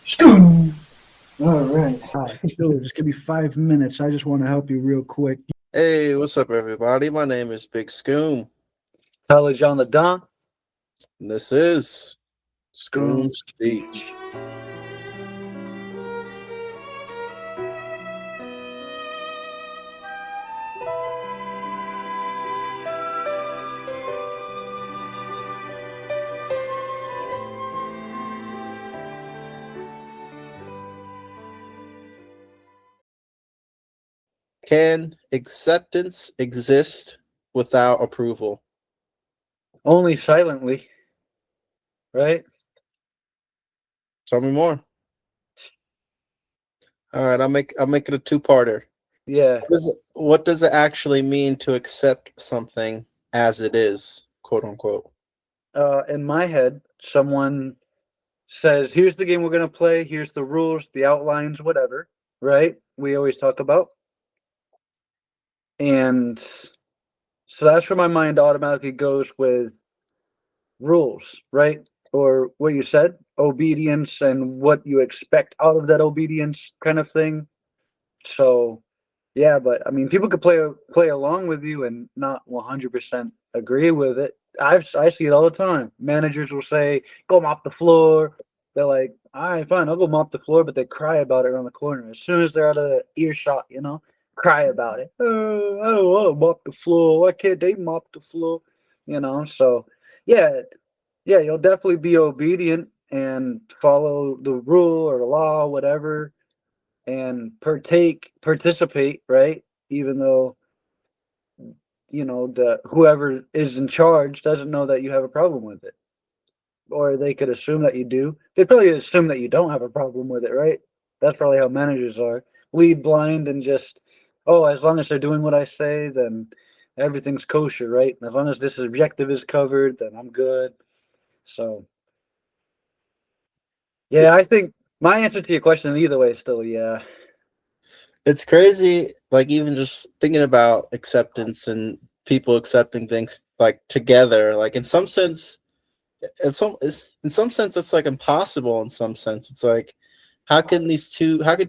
All right. Hi. Dude, just give me 5 minutes. I just want to help you real quick. Hey, what's up, everybody? My name is Big Scoom, College on the Don. and this is Scoom School Speech. speech. Can acceptance exist without approval? Only silently, right? Tell me more. All right, I'll make it a two-parter. Yeah. What does it actually mean to accept something as it is, quote unquote? In my head, someone says, here's the game we're going to play. Here's the rules, the outlines, whatever, right? We always talk about. And so that's where my mind automatically goes with rules, right? Or what you said, obedience and what you expect out of that obedience kind of thing. So yeah, but I mean, people could play along with you and not 100% agree with it. I see it all the time. Managers will say, "Go mop the floor." They're like, "All right, fine, I'll go mop the floor," but they cry about it around the corner as soon as they're out of earshot. Cry about it. I don't want to mop the floor. Why can't they mop the floor? So yeah, yeah, you'll definitely be obedient and follow the rule or the law, whatever, and participate, right? Even though the whoever is in charge doesn't know that you have a problem with it, or they could assume that you do. They probably assume that you don't have a problem with it, right? That's probably how managers are. Lead blind and just, oh, as long as they're doing what I say, then everything's kosher, right? As long as this objective is covered, then I'm good. So yeah, I It's, think my answer to your question either way is still yeah. it's crazy, like even just thinking about acceptance and people accepting things like together. Like in some sense it's like impossible. In some sense it's like how could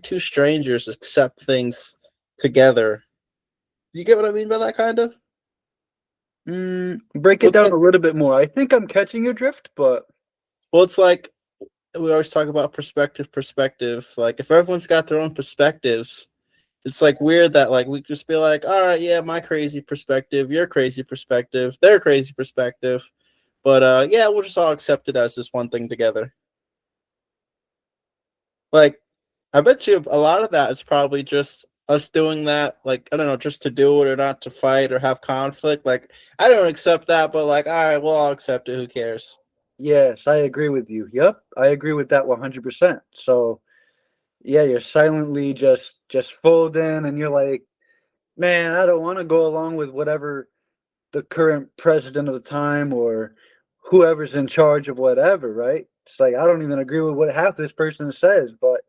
two strangers accept things together? Do you get what I mean by that? Kind of. Break it What's down like a little bit more. I think I'm catching your drift, but well it's like we always talk about perspective. Like if everyone's got their own perspectives, it's like weird that like we just be like, all right, yeah, my crazy perspective, your crazy perspective, their crazy perspective, but yeah, we'll just all accept it as this one thing together. Like I bet you a lot of that is probably just us doing that, like, I don't know, just to do it or not to fight or have conflict. Like, I don't accept that, but like, all right, well, I'll accept it. Who cares? yes, I agree with you. Yep, I agree with that 100%. So, yeah, you're silently just folding and you're like, "Man, I don't want to go along with whatever the current president of the time or whoever's in charge of whatever, right?" It's like I don't even agree with what half this person says, but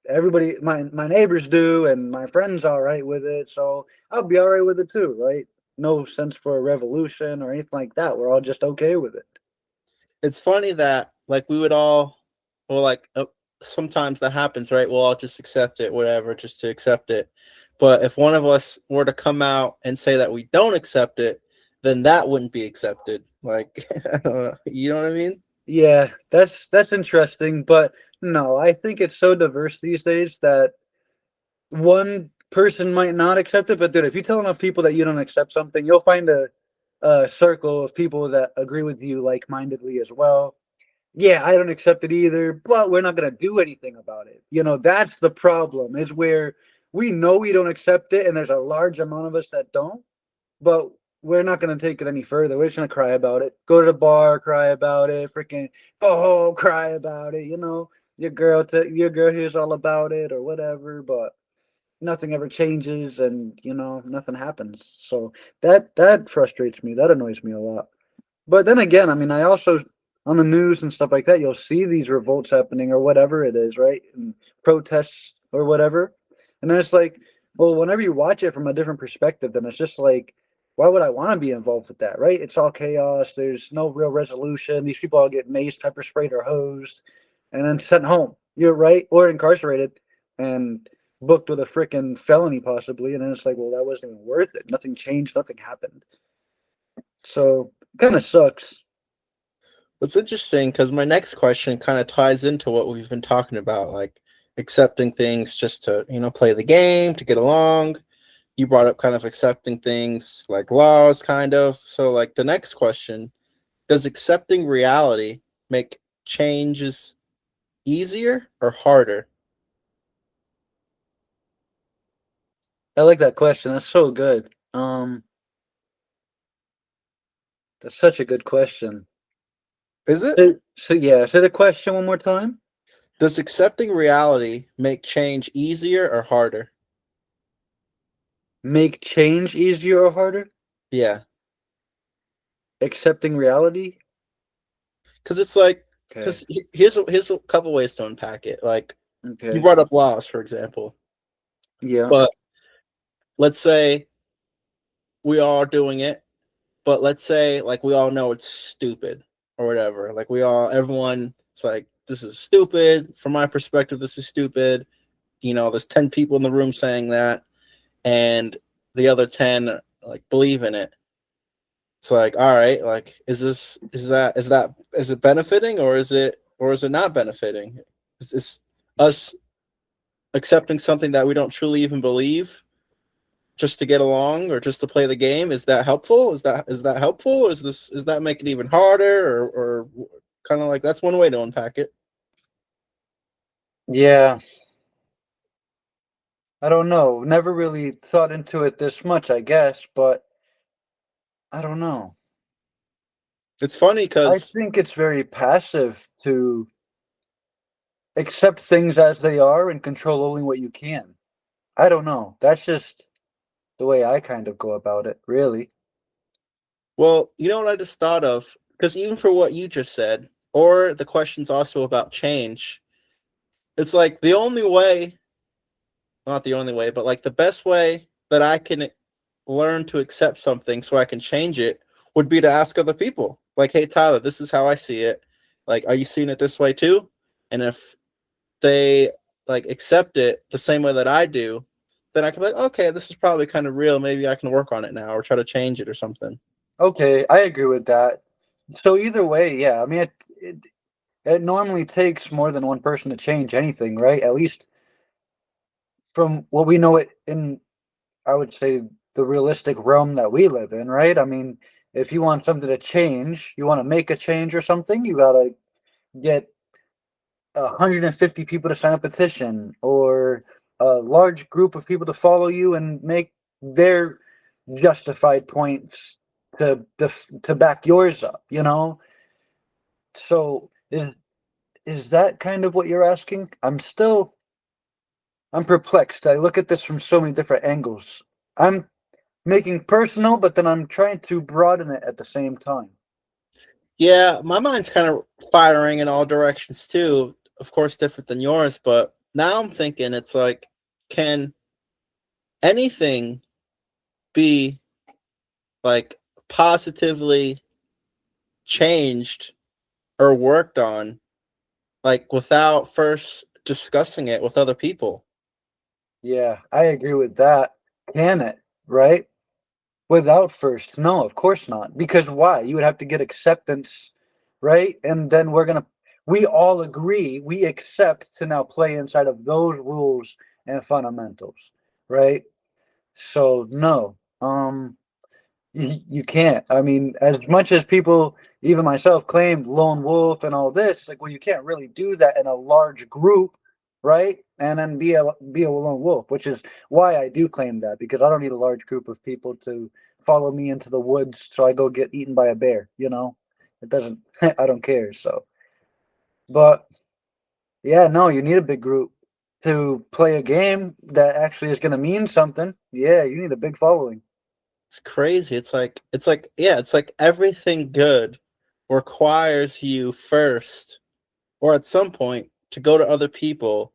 everybody my neighbors do and my friends all right with it, so I'll be all right with it too, right? No sense for a revolution or anything like that. We're all just okay with it. It's funny that, like, we would all, well, like, sometimes that happens, right? We'll all just accept it, whatever, just to accept it. But if one of us were to come out and say that we don't accept it, then that wouldn't be accepted. Like, I don't know, you know what I mean? Yeah, that's interesting, but no, I think it's so diverse these days that one person might not accept it, but dude, if you tell enough people that you don't accept something, you'll find a circle of people that agree with you like-mindedly as well. Yeah, I don't accept it either, but we're not gonna do anything about it. That's the problem, is where we know we don't accept it, and there's a large amount of us that don't, but we're not gonna take it any further. We're just gonna cry about it. Go to the bar, cry about it. Freaking go home, cry about it. Your girl hears all about it or whatever, but nothing ever changes, and nothing happens. So that frustrates me. That annoys me a lot. But then again, I mean, I also on the news and stuff like that, you'll see these revolts happening or whatever it is, right? And protests or whatever. And then it's like, well, whenever you watch it from a different perspective, then it's just like, why would I want to be involved with that, right? It's all chaos. There's no real resolution. These people all get maced, pepper sprayed, or hosed, and then sent home. You're right, or incarcerated and booked with a freaking felony possibly, and then it's like, well, that wasn't even worth it. Nothing changed, nothing happened. So kind of sucks. It's interesting because my next question kind of ties into what we've been talking about, like accepting things just to, play the game, to get along. You brought up kind of accepting things like laws, kind of. So, like, the next question, does accepting reality make changes easier or harder? I like that question. That's so good. That's such a good question. Is it? So yeah, say the question one more time. Does accepting reality make change easier or harder? Make change easier or harder? Yeah. Accepting reality? Because it's like, Okay. here's a couple ways to unpack it. Like, you Okay. brought up laws, for example. Yeah. But let's say we all are doing it, but let's say like we all know it's stupid or whatever. Like everyone, it's like, this is stupid. From my perspective, this is stupid. There's 10 people in the room saying that, and the other 10 like believe in it. It's like, all right, like, is it benefiting, or is it not benefiting? Is this us accepting something that we don't truly even believe just to get along or just to play the game? Is that helpful? Is that helpful? Or is that make it even harder, or kind of like, that's one way to unpack it? Yeah. I don't know. Never really thought into it this much, I guess, but I don't know. It's funny I because, think it's very passive to accept things as they are and control only what you can. I don't know. That's just the way I kind of go about it, really. well, you know what I just thought of? Because even for what you just said, or the question's also about change, it's like the only way, not the only way, but like the best way that I can learn to accept something so I can change it would be to ask other people. Like, hey, Tyler, this is how I see it. Like, are you seeing it this way too? And if they like accept it the same way that I do, then I can be like, okay, this is probably kind of real. Maybe I can work on it now or try to change it or something. Okay, I agree with that. So either way, yeah. I mean, it normally takes more than one person to change anything, right? At least from what we know it in, I would say, the realistic realm that we live in, right? I mean, if you want something to change, you want to make a change or something, you gotta get 150 people to sign a petition or a large group of people to follow you and make their justified points to back yours up, you know? So is that kind of what you're asking? I'm perplexed. I look at this from so many different angles. I'm making personal, but then I'm trying to broaden it at the same time. Yeah, my mind's kind of firing in all directions too. Of course, different than yours, but now I'm thinking it's like, can anything be like positively changed or worked on, like without first discussing it with other people? Yeah, I agree with that. Can it, right? Without first, no, of course not. Because why? You would have to get acceptance, right? And then we all agree, we accept to now play inside of those rules and fundamentals, right? So no, you can't. I mean, as much as people, even myself, claim lone wolf and all this, like, well, you can't really do that in a large group, right? And then be a lone wolf, which is why I do claim that, because I don't need a large group of people to follow me into the woods so I go get eaten by a bear. It doesn't. I don't care. So, but yeah, no, you need a big group to play a game that actually is going to mean something. Yeah, you need a big following. It's crazy. It's like everything good requires you first, or at some point, to go to other people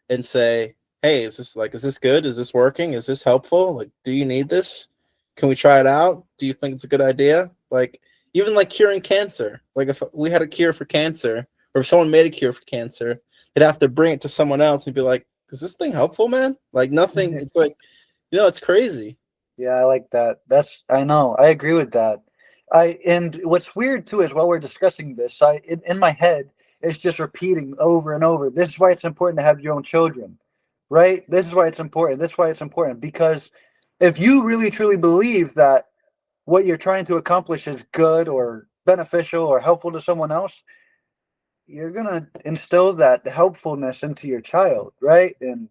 and say, hey, is this good? Is this working? Is this helpful? Like, do you need this? Can we try it out? Do you think it's a good idea? Like, even like curing cancer. Like, if we had a cure for cancer, or if someone made a cure for cancer, they'd have to bring it to someone else and be like, is this thing helpful, man? Like nothing. It's like, it's crazy. Yeah, I like that. I know. I agree with that. And what's weird too is while we're discussing this, in my head, it's just repeating over and over. This is why it's important to have your own children, right? This is why it's important. This is why it's important because if you really truly believe that what you're trying to accomplish is good or beneficial or helpful to someone else, you're gonna instill that helpfulness into your child, right? And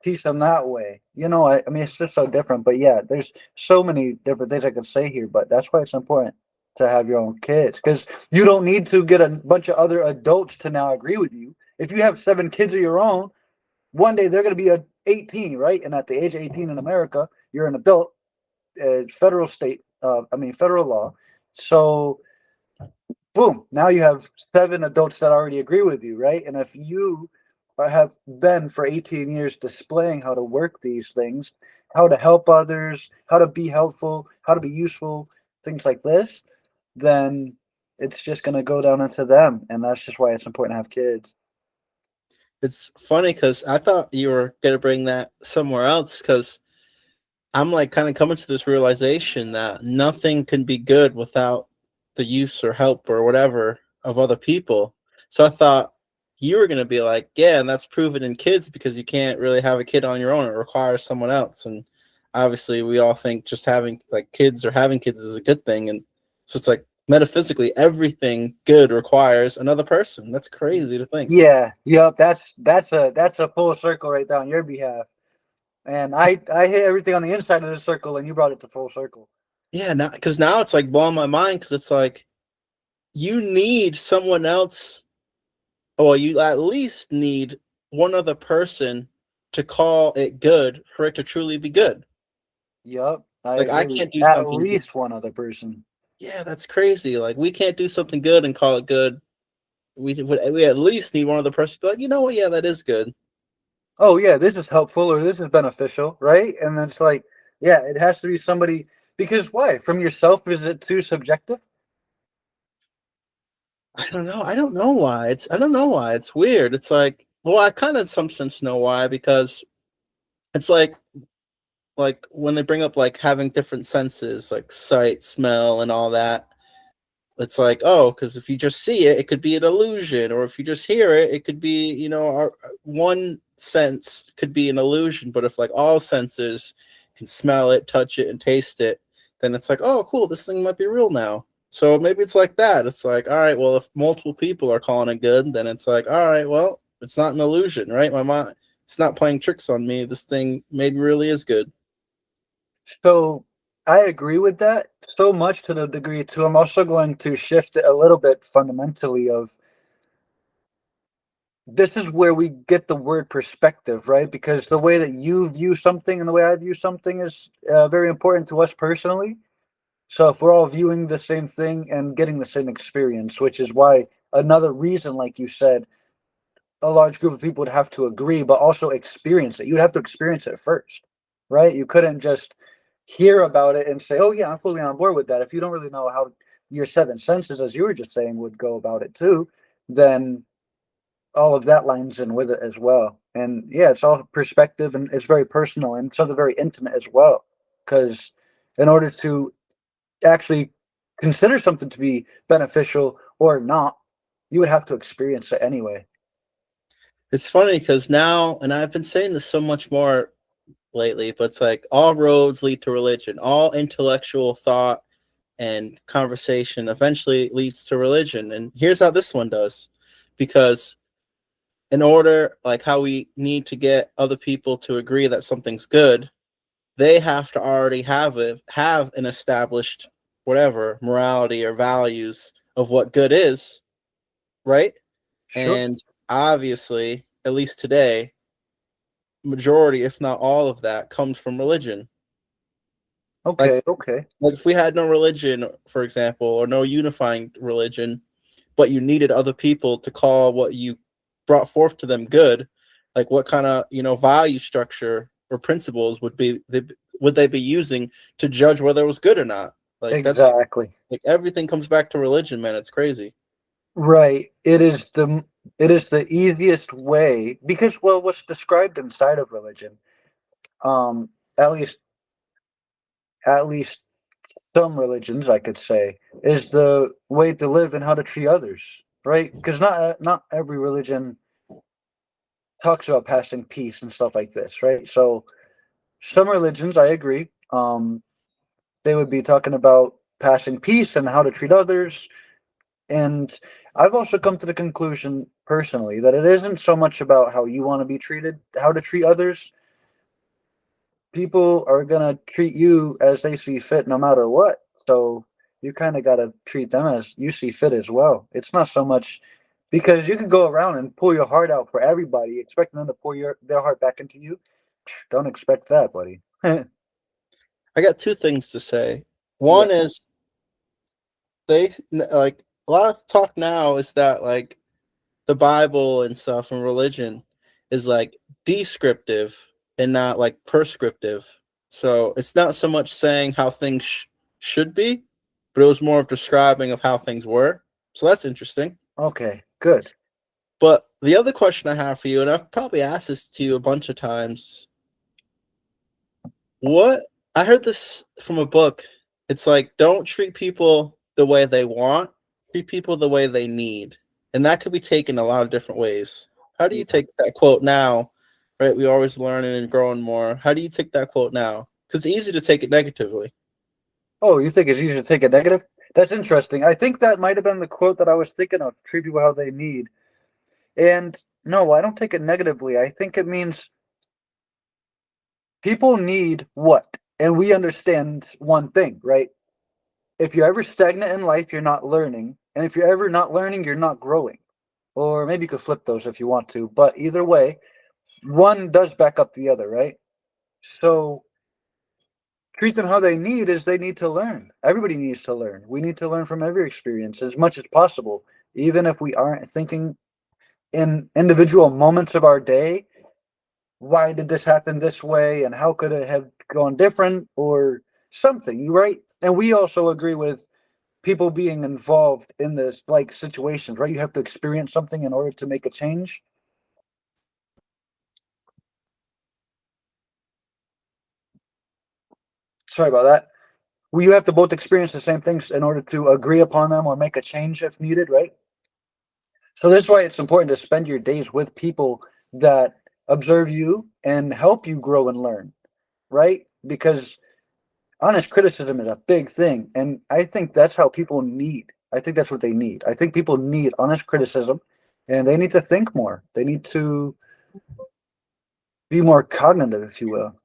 teach them that way. I mean, it's just so different. But yeah, there's so many different things I could say here. But that's why it's important to have your own kids because you don't need to get a bunch of other adults to now agree with you. If you have 7 kids of your own, one day they're gonna be 18, right? And at the age of 18 in America, you're an adult, federal law. So boom, now you have 7 adults that already agree with you, right? And if you have been for 18 years displaying how to work these things, how to help others, how to be helpful, how to be useful, things like this, then it's just going to go down into them. And that's just why it's important to have kids. It's funny because I thought you were going to bring that somewhere else because I'm like kind of coming to this realization that nothing can be good without the use or help or whatever of other people. So I thought you were going to be like, yeah, and that's proven in kids because you can't really have a kid on your own. It requires someone else. And obviously we all think just having like kids or having kids is a good thing. And so it's like metaphysically everything good requires another person. That's crazy to think. Yeah, yep, that's a full circle right there on your behalf. And I hit everything on the inside of the circle and you brought it to full circle. Yeah, now it's like blowing my mind because it's like you need someone else. Well, you at least need one other person to call it good for it to truly be good. Yep, I Like I agree. can't do At something good. least one other person. Yeah, that's crazy. Like we can't do something good and call it good. We at least need one other person to be like, you know what? Yeah, that is good. Oh yeah, this is helpful or this is beneficial, right? And then it's like, yeah, it has to be somebody because why? From yourself, is it too subjective? I don't know. I don't know why. I don't know why. It's weird. It's like, well, I kind of in some sense know why because it's like when they bring up like having different senses, like sight, smell, and all that. It's like, oh, because if you just see it, it could be an illusion, or if you just hear it, it could be, one sense could be an illusion. But if like all senses can smell it, touch it, and taste it, then it's like, oh, cool, this thing might be real now. So maybe it's like that. It's like, all right, well, if multiple people are calling it good, then it's like, all right, well, it's not an illusion, right? My mind, it's not playing tricks on me. This thing maybe really is good. So I agree with that so much to the degree too. I'm also going to shift it a little bit fundamentally of this is where we get the word perspective, right? Because the way that you view something and the way I view something is very important to us personally. So if we're all viewing the same thing and getting the same experience, which is why another reason, like you said, a large group of people would have to agree, but also experience it. You'd have to experience it first, right? You couldn't just hear about it and say, "Oh yeah, I'm fully on board with that." If you don't really know how your 7 senses, as you were just saying, would go about it too, then all of that lines in with it as well. And yeah, it's all perspective and it's very personal and something very intimate as well. Because in order to actually consider something to be beneficial or not, you would have to experience it anyway. It's funny because now, and I've been saying this so much more lately, but it's like all roads lead to religion. All intellectual thought and conversation eventually leads to religion. And here's how this one does. Because in order, like how we need to get other people to agree that something's good, they have to already have an established whatever morality or values of what good is, right? Sure. And obviously, at least today, majority, if not all of that, comes from religion. Okay. Like, Okay. like if we had no religion, for example, or no unifying religion, but you needed other people to call what you brought forth to them good, like what kind of value structure or principles would they be using to judge whether it was good or not? Like that's Exactly. like everything comes back to religion, man. It's crazy. Right. It is the easiest way because, well, what's described inside of religion, um, at least at least some religions, I could say, is the way to live and how to treat others. Right? Because not every religion talks about passing peace and stuff like this. Right? So some religions, I agree, they would be talking about passing peace and how to treat others. And I've also come to the conclusion personally that it isn't so much about how you want to be treated, how to treat others. People are going to treat you as they see fit no matter what. So you kind of got to treat them as you see fit as well. It's not so much because you can go around and pull your heart out for everybody, expecting them to pour their heart back into you. Don't expect that, buddy. I got two things to say. Yeah. One is like a lot of talk now is that like the Bible and stuff and religion is like descriptive and not like prescriptive. So it's not so much saying how things should be, but it was more of describing of how things were. So that's interesting. Okay, good. But the other question I have for you, and I've probably asked this to you a bunch of times, what I heard this from a book. It's like don't treat people the way they want, treat people the way they need. And that could be taken a lot of different ways. How do you take that quote now? Right? We're always learning and growing more. How do you take that quote now? Because it's easy to take it negatively. Oh, you think it's easy to take a negative? That's interesting. I think that might have been the quote that I was thinking of. Treat people how they need. And no, I don't take it negatively. I think it means people need what? And we understand one thing, right? If you're ever stagnant in life, you're not learning. And if you're ever not learning, you're not growing. Or maybe you could flip those if you want to. But either way, one does back up the other, right? So treat them how they need is they need to learn. Everybody needs to learn. We need to learn from every experience as much as possible, even if we aren't thinking in individual moments of our day. Why did this happen this way, and how could it have gone different, or something, right? And we also agree with people being involved in this like situations, right? You have to experience something in order to make a change. Sorry about that. Well, you have to both experience the same things in order to agree upon them or make a change if needed, right? So that's why it's important to spend your days with people that observe you and help you grow and learn, right? Because honest criticism is a big thing. And I think that's how people need. I think that's what they need. I think people need honest criticism and they need to think more. They need to be more cognitive, if you will.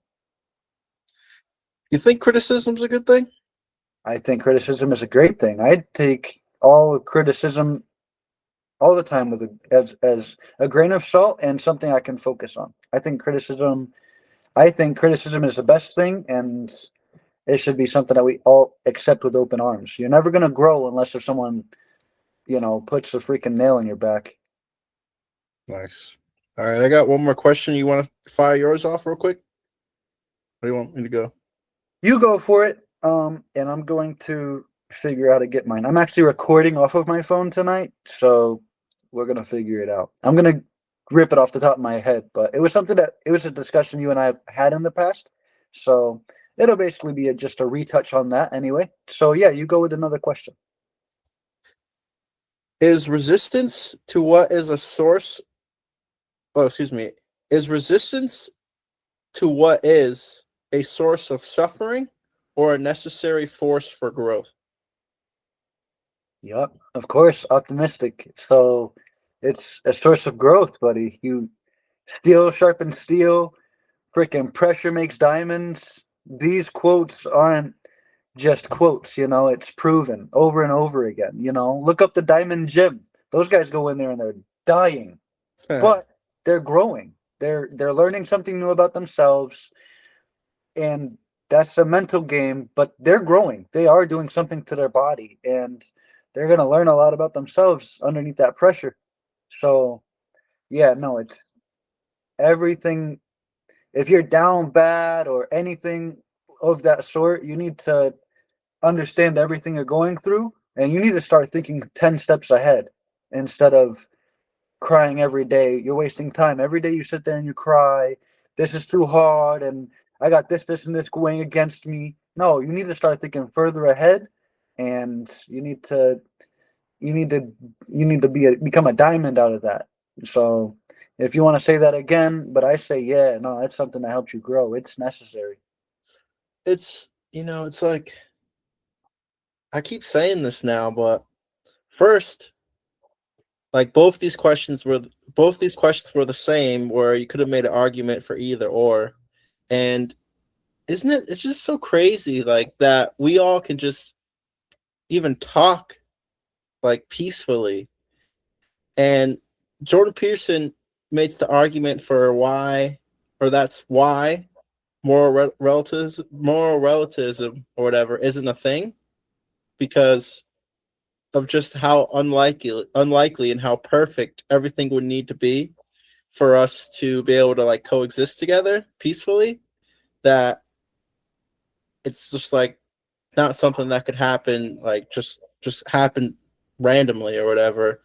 You think criticism's a good thing? I think criticism is a great thing. I take all criticism all the time with as a grain of salt and something I can focus on. I think criticism is the best thing, and it should be something that we all accept with open arms. You're never gonna grow unless if someone, puts a freaking nail in your back. Nice. All right, I got one more question. You want to fire yours off real quick? Where do you want me to go? You go for it. And I'm going to figure out how to get mine. I'm actually recording off of my phone tonight, so we're gonna figure it out. I'm gonna rip it off the top of my head, but it was a discussion you and I have had in the past. So it'll basically be just a retouch on that anyway. So yeah, you go with another question. Is resistance to what is a source? Oh, excuse me. Is resistance to what is a source of suffering or a necessary force for growth? Yep, of course, optimistic. So it's a source of growth, buddy. You steel sharpens steel, freaking pressure makes diamonds. These quotes aren't just quotes, it's proven over and over again. Look up the Diamond Gym. Those guys go in there and they're dying, but they're growing. They're learning something new about themselves, and that's a mental game, but they're growing. They are doing something to their body, and they're going to learn a lot about themselves underneath that pressure. So, yeah, no, it's everything. If you're down bad or anything of that sort, you need to understand everything you're going through, and you need to start thinking 10 steps ahead. instead of crying every day. You're wasting time. Every day you sit there and you cry. This is too hard, and I got this, and this going against me. No, you need to start thinking further ahead, and you need to become a diamond out of that. So if you want to say that again, but I say yeah, no, it's something that helps you grow. It's necessary. It's it's like I keep saying this now, but first, like both these questions were the same, where you could have made an argument for either or, and isn't it? It's just so crazy, like that we all can just even talk like peacefully. And Jordan Peterson makes the argument for why, or that's why moral relativism or whatever isn't a thing, because of just how unlikely and how perfect everything would need to be for us to be able to like coexist together peacefully, that it's just like not something that could happen, like just happen randomly or whatever.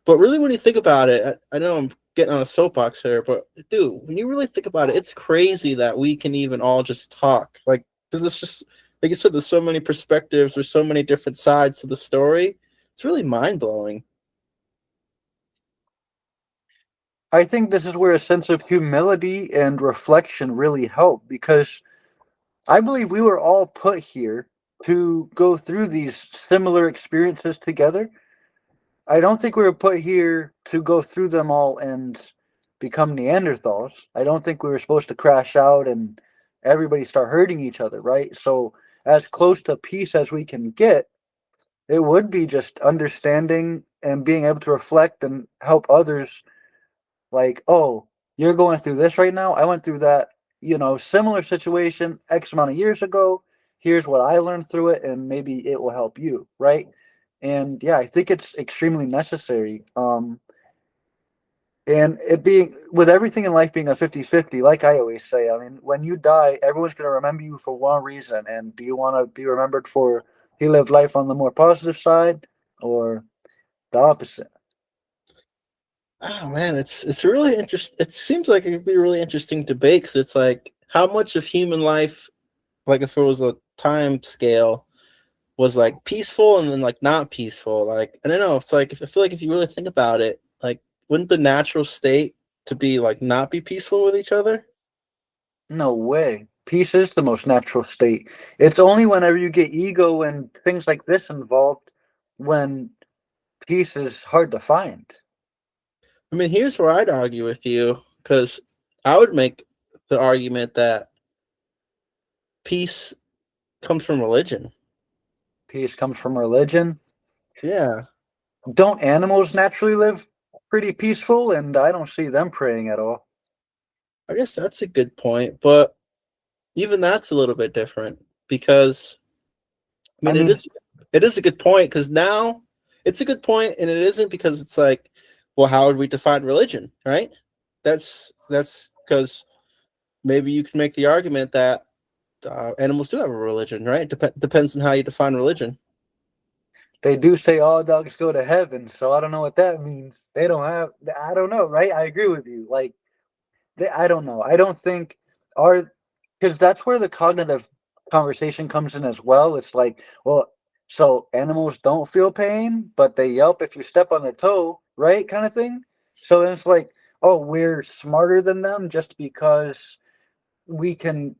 But really, when you think about it, I know I'm getting on a soapbox here, but dude, when you really think about it, it's crazy that we can even all just talk. Like, because it's just, like you said, there's so many perspectives, there's so many different sides to the story. It's really mind blowing. I think this is where a sense of humility and reflection really help, because I believe we were all put here to go through these similar experiences together. I don't think we were put here to go through them all and become Neanderthals. I don't think we were supposed to crash out and everybody start hurting each other, right? So, as close to peace as we can get, it would be just understanding and being able to reflect and help others. Like, oh, you're going through this right now. I went through that, similar situation X amount of years ago. Here's what I learned through it, and maybe it will help you, right? And yeah, I think it's extremely necessary. And it being, with everything in life being a 50-50, like I always say, I mean, when you die, everyone's going to remember you for one reason. And do you want to be remembered for he lived life on the more positive side or the opposite? Oh man, it's really interesting. It seems like it could be a really interesting debate, because it's like how much of human life, like if it was a time scale, was like peaceful and then like not peaceful. Like I don't know. It's like, I feel like if you really think about it, like wouldn't the natural state to be like not be peaceful with each other? No way. Peace is the most natural state. It's only whenever you get ego and things like this involved when peace is hard to find. I mean, here's where I'd argue with you, because I would make the argument that peace comes from religion. Peace comes from religion. Yeah, Don't animals naturally live pretty peaceful? And I don't see them praying at all. I guess that's a good point, but even that's a little bit different, because I I mean, mean, it is a good point, because now it's a good point, and it isn't, because it's like, well, how would we define religion, right? That's because maybe you can make the argument that animals do have a religion, right? Depends on how you define religion. they do say all dogs go to heaven, so I don't know what that means. They don't have, I don't know, right? I agree with you. Like, I don't know. I don't think our, because that's where the cognitive conversation comes in as well. It's like, well, so animals don't feel pain, but they yelp if you step on their toe, right? Kind of thing. So then it's like, oh, we're smarter than them just because we can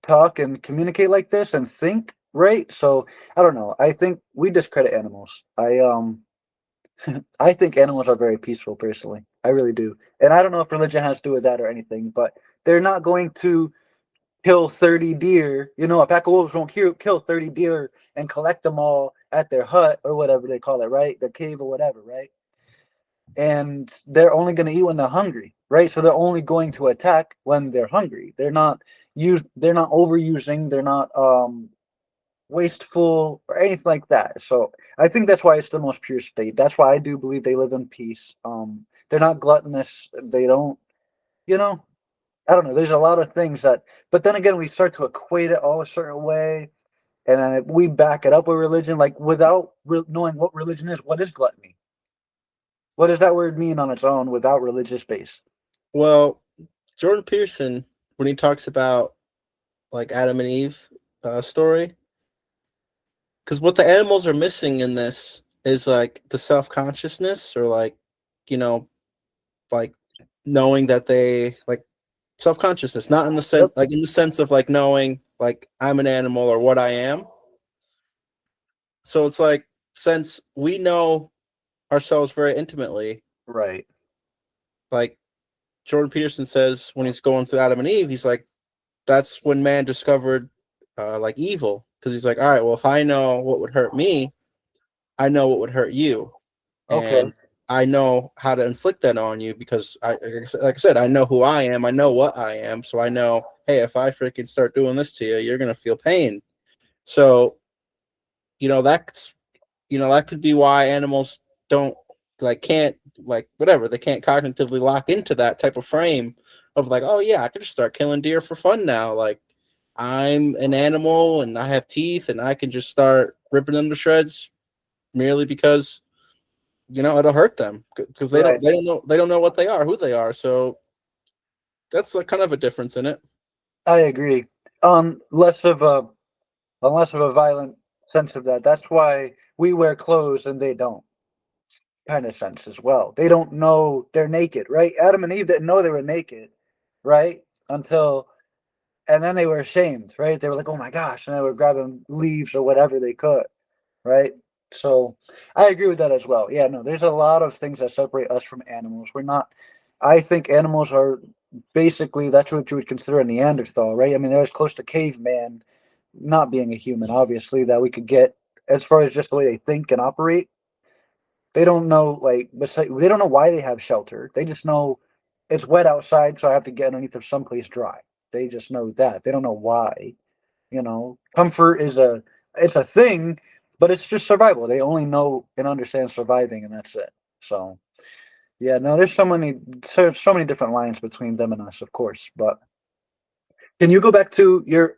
talk and communicate like this and think, right? So I don't know. I think we discredit animals. I think animals are very peaceful, personally. I really do. And I don't know if religion has to do with that or anything, but they're not going to kill 30 deer. A pack of wolves won't kill 30 deer and collect them all at their hut or whatever they call it, right? Their cave or whatever, right? And they're only going to eat when they're hungry, right? So they're only going to attack when they're hungry. They're not overusing, they're not wasteful or anything like that. So I think that's why it's the most pure state. That's why I do believe they live in peace. They're not gluttonous. They don't, you know, I don't know. There's a lot of things that, but then again, we start to equate it all a certain way, and then we back it up with religion, like without knowing what religion is. What is gluttony? What does that word mean on its own without religious base? Well, Jordan Peterson, when he talks about like Adam and Eve story, because what the animals are missing in this is like the self-consciousness, or like, you know, like knowing that they like self-consciousness, not in the sense Yep. like in the sense of like knowing like I'm an animal or what I am. So it's like, since we know ourselves very intimately, Right. like Jordan Peterson says when he's going through Adam and Eve, he's like, that's when man discovered like evil, because he's like, all right, well, if I know what would hurt me, I know what would hurt you, Okay. and I know how to inflict that on you, because like I said, I know who I am, I know what I am, so I know, hey, if I freaking start doing this to you, you're gonna feel pain. So, that's that could be why animals don't like can't like whatever they can't cognitively lock into that type of frame of like, oh yeah, I can just start killing deer for fun now. Like, I'm an animal and I have teeth and I can just start ripping them to shreds merely because it'll hurt them, because Right. they don't know what they are, who they are. So that's like kind of a difference in it. I agree. Less of a violent sense of that. That's why we wear clothes and they don't. Kind of sense as well. They don't know they're naked, right? Adam and Eve didn't know they were naked, right? And then they were ashamed, right? They were like, "Oh my gosh!" And they were grabbing leaves or whatever they could, right? So I agree with that as well. Yeah, no, there's a lot of things that separate us from animals. We're not. I think animals are basically that's what you would consider a Neanderthal, right? I mean, they're as close to caveman, not being a human, obviously, that we could get as far as just the way they think and operate. They don't know, like, they don't know why they have shelter. They just know it's wet outside, so I have to get underneath of someplace dry. They just know that. They don't know why. Comfort it's a thing, but it's just survival. They only know and understand surviving, and that's it. So yeah, no, there's so many different lines between them and us, of course. But can you go back to your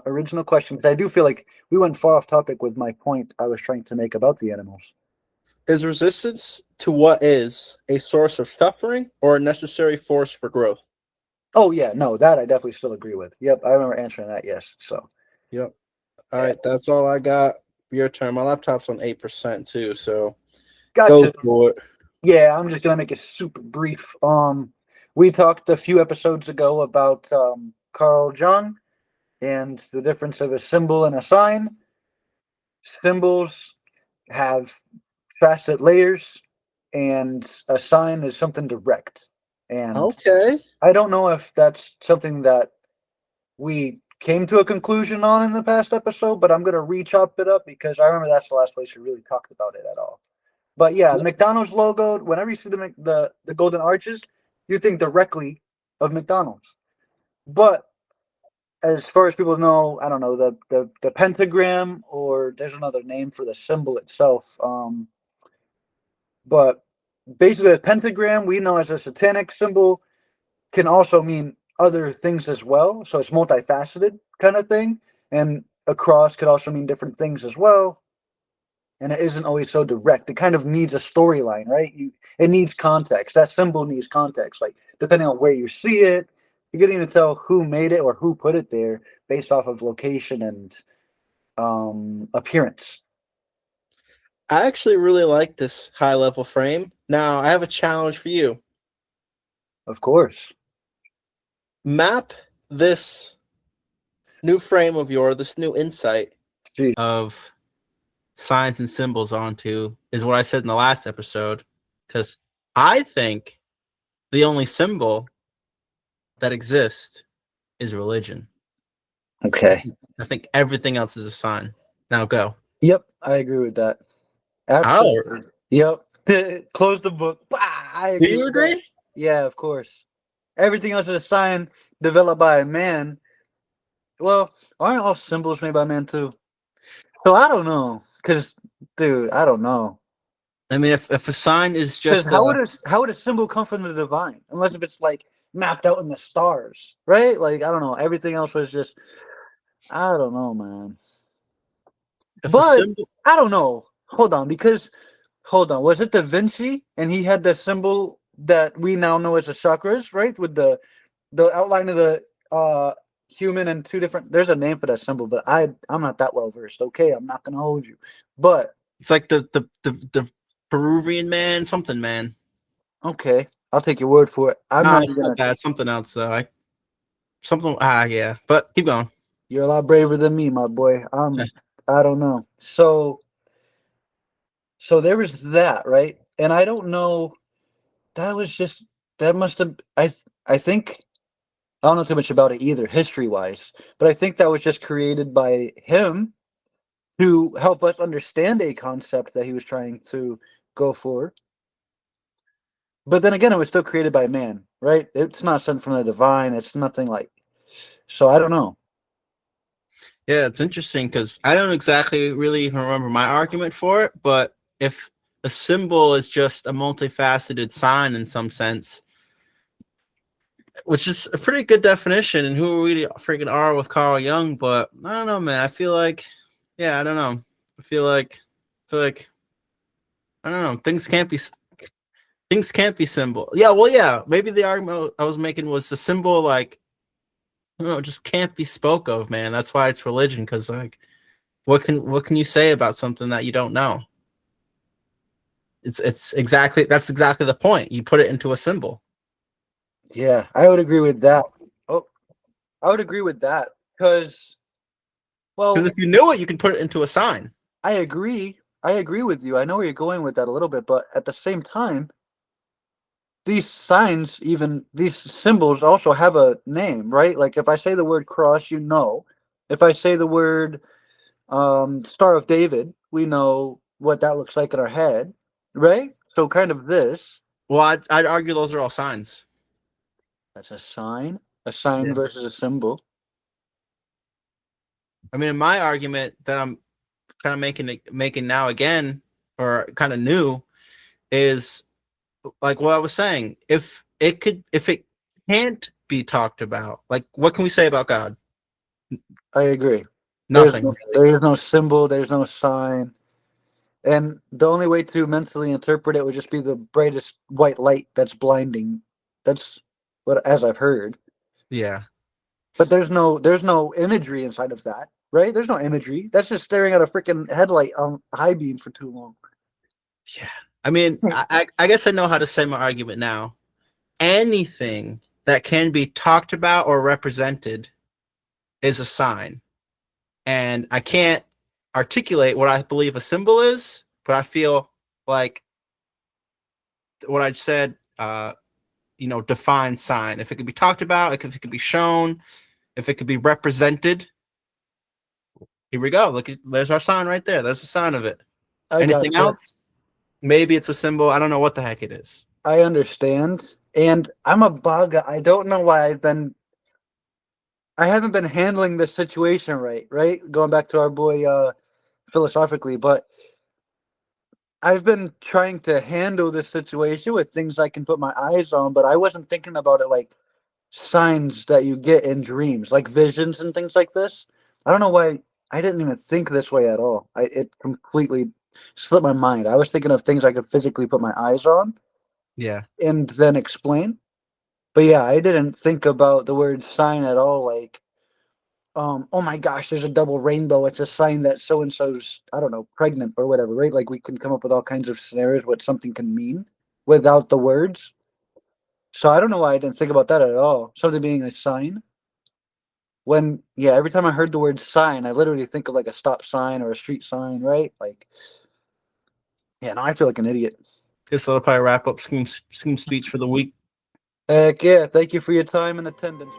original question? Because I do feel like we went far off topic with my point I was trying to make about the animals. Is resistance to what is a source of suffering or a necessary force for growth? Oh yeah, no, that I definitely still agree with. Yep, I remember answering that. Yes. So Yep. All yeah, right, that's all I got. Your turn. My laptop's on 8% too, so go gotcha. for it. Yeah, I'm just gonna make it super brief. We talked a few episodes ago about Carl Jung and the difference of a symbol and a sign. Symbols have facet layers, and a sign is something direct. And Okay. I don't know if that's something that we came to a conclusion on in the past episode, but I'm gonna re-chop it up because I remember that's the last place we really talked about it at all. But yeah, McDonald's logo. Whenever you see the golden arches, you think directly of McDonald's. But as far as people know, I don't know the pentagram, or there's another name for the symbol itself. But basically, the pentagram we know as a satanic symbol can also mean other things as well. So it's multifaceted kind of thing, and a cross could also mean different things as well. And it isn't always so direct. It kind of needs a storyline, right? It needs context. That symbol needs context. Like depending on where you see it, you can even tell who made it or who put it there based off of location and appearance. I actually really like this high level frame. Now, I have a challenge for you. Of course. Map this new frame of yours, this new insight Jeez. of signs and symbols onto, is what I said in the last episode, because I think the only symbol that exists is religion. Okay. I think everything else is a sign. Now go. Yep, I agree with that. Oh, Absolutely. Yep. Close the book. Bah, I do agree you with that. agree? Yeah, of course. Everything else is a sign developed by a man. Well, aren't all symbols made by man too? So I don't know, cause dude, I don't know. I mean, if a sign is Because just how would a symbol come from the divine unless if it's like mapped out in the stars, right? Like I don't know. Everything else was just I don't know, man. if a But symbol, I don't know. Hold on, because hold on, was it Da Vinci? And he had the symbol that we now know as the chakras, right? With the outline of the human and two different. There's a name for that symbol, but I'm not that well versed. Okay, I'm not gonna hold you, but It's like the Peruvian man, something man. okay, I'll take your word for it. I'm Nah, not it's even not gonna. that. It's something else though. Yeah. But keep going. You're a lot braver than me, my boy. I don't know. So there was that, right? And I don't know. That was just that must have. I think I don't know too much about it either, history wise. But I think that was just created by him to help us understand a concept that he was trying to go for. But then again, it was still created by man, right? It's not sent from the divine. It's nothing like. So I don't know. Yeah, it's interesting because I don't exactly really even remember my argument for it, but if a symbol is just a multifaceted sign in some sense, which is a pretty good definition, and who we freaking are with Carl Jung, but I don't know, man. I feel like, yeah, I don't know. I feel like, I don't know. Things can't be symbol. Yeah, well, yeah. Maybe the argument I was making was the symbol, like, just can't be spoke of, man. That's why it's religion, because like, what can you say about something that you don't know? It's exactly that's exactly the point. You put it into a symbol. Yeah, I would agree with that. Oh, I would agree with that because, Because well, if you knew it, you can put it into a sign. I agree. I agree with you. I know where you're going with that a little bit, but at the same time, these signs, even these symbols, also have a name, right? Like if I say the word cross, you know. If I say the word Star of David, we know what that looks like in our head, right? So kind of this. Well, I'd argue those are all signs. That's a sign Yeah. versus a symbol. I mean, in my argument that I'm kind of making now again, or kind of new, is like what I was saying. If it can't be talked about, like what can we say about God? I agree. Nothing. There is no symbol, there's no sign. And the only way to mentally interpret it would just be the brightest white light that's blinding. That's what as I've heard. Yeah. But there's no imagery inside of that, right? There's no imagery. That's just staring at a freaking headlight on high beam for too long. Yeah. I mean, I guess I know how to say my argument now. Anything that can be talked about or represented is a sign. And I can't articulate what I believe a symbol is, but I feel like what I said, define sign. If it could be talked about, if it could be shown, if it could be represented, here we go. Look, there's our sign right there. There's the sign of it. I Anything gotcha. else? Maybe it's a symbol. I don't know what the heck it is. I understand. And I'm a bug. I don't know why I haven't been handling this situation right? Going back to our boy philosophically, but I've been trying to handle this situation with things I can put my eyes on, but I wasn't thinking about it like signs that you get in dreams, like visions and things like this. I don't know why I didn't even think this way at all. It completely slipped my mind. I was thinking of things I could physically put my eyes on Yeah. and then explain. But yeah, I didn't think about the word sign at all. Like, oh my gosh, there's a double rainbow. It's a sign that so and so's, I don't know, pregnant or whatever, right? Like we can come up with all kinds of scenarios what something can mean without the words. So I don't know why I didn't think about that at all. Something being a sign. When yeah, every time I heard the word sign, I literally think of like a stop sign or a street sign, right? Like, yeah, no, I feel like an idiot. Guess I'll probably wrap up Scheme Speech for the week. Heck yeah, thank you for your time and attendance.